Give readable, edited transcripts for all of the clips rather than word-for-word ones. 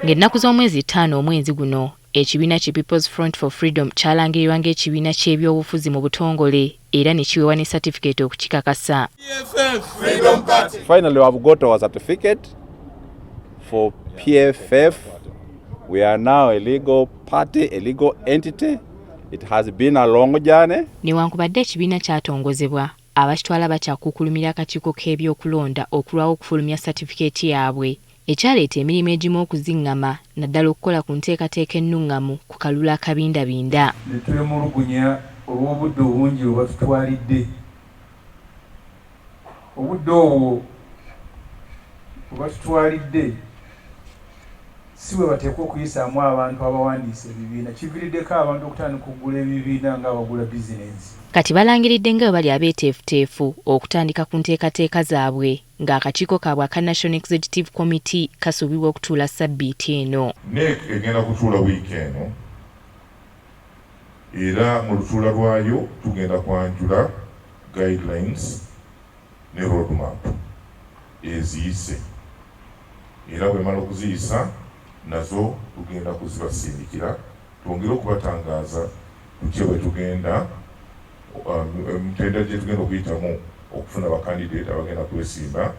Ng'ennaku z'omwezi 5 omwezi guno ekibiina ki People's Front for Freedom kyalangirirwa ng'ekibiina ky'ebyobufuzi mu butongole era ne kiweebwa ne certificate okukikakasa. Finally, we have got our certificate for PFF. We are now a legal party, a legal entity. It has been a long journey. Newankubadde ekibiina kyatongozebwa, abakitwala bakyakukulumira akakiiko k'ebyokulonda okulwawo okufulumya certificate yaabwe. Ekyaleeta emirimu egimu okuziŋŋama naddala okukola ku nteekateeka ennungamu ku kalulu akabindabinda. Ne twemulugunya olw'obudde obungi bwe batutwalidde. Obudde obwo bwe batutwalidde si bwe bateekwa okuyisaamu abantu abawandiisa ebibiina. Kiviiriddeko abantu okutandika okugula ebibiina ng'abagula bizinensi. Kati balangiridde nga bali abeeteefuteefu okutandika ku nteekateeka zaabwe ng'akakiiko kaabwe aka National Executive Committee kasuubirwa okutuula ssabbiiti eno. NEC egenda kutuula wiiki eno era mu lutuula lwayo tugenda kwanjula guidelines ne roadmap eziyise era bwe mala okuziyisa nazo tugenda kuzibasindikira twongere okubatangaaza ku kye bwe tugenda mutenda gye tugenda okuyitamu okufuna bakandidate abagenda kwesimba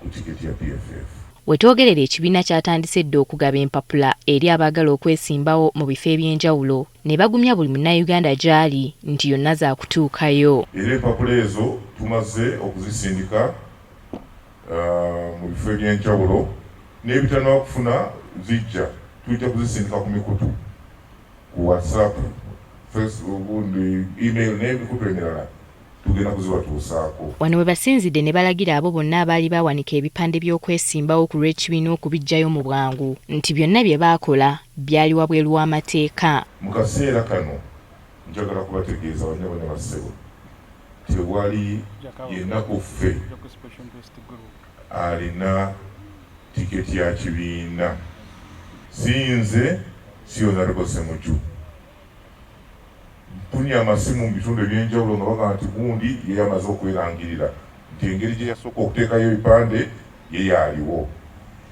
ku tiketi ya PFF. Wetwogerera ekibiina kyatandise dda okugaba empapula eri abaagala okwesimbawo mu bifo eby'enjawulo ne bagumya buli munnayuganda gy'ali nti yonna za kutuukayo. Era empapula ezo tumaze okuzisindika mu bifo eby'enjawulo n'ebitannaba okufuna zijja tujja kuzisindika ku mikutu ku WhatsApp, Facebook, email n'emikutu emirala tugenda kuzibatuusaako. Wano we basinzidde ne balagira abo bonna abaali bawanika ebipande by'okwesimbawo ku lw'ekibiina okubiggyayo mu bwangu nti byonna bye baakola byali wabweru w'amateeka. Mu kaseera kano njagala kubategeeza banyabo ne bassebo tewali yenna ku ffe alina tiketi ya kibiina. Si nze, si Honorable Ssemujju. Tuni amasimu mu bitundu eby'enjawulo nga bagamba nti gundi ye yamaze okwerangirira nti engeri gye yasooka okuteekayo ebipande ye yaaliwo.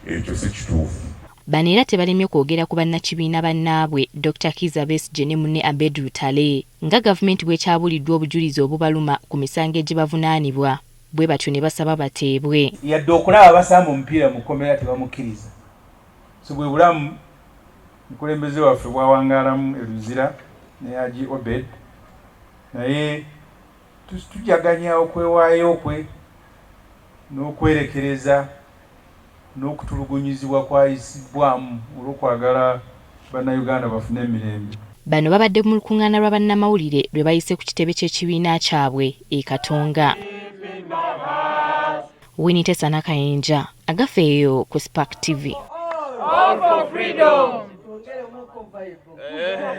Ekyo si kituufu. Bano era tebalemye kwogera ku bannakibiina bannaabwe Dr. Kizza Besigye ne munne Abed Lutale nga gavumenti bw'ekyabuliddwa obujulizi obubaluma ku misango egibavunaanibwa bwe batyo ne basaba bateebwe. Yadde okulaba basamba omupiira mu kkomera tebamukkiriza. So bwe bulamu mukulembeze waffe bwawangaalamu eluzira ne Haji Obed naye tujaganya okwewaayo kwe n'okwerekereza n'okutulugunyizibwa kwayisibwamu olw'okwagala bannayuganda bafune emirembe. Bano babadde mu lukuŋŋaana lwa bannamawulire lwe bayise ku kitebe ky'ekibiina kyabwe e Katonga. Winnie Nakayinja agafeeyo ku Spark TV. All for freedom.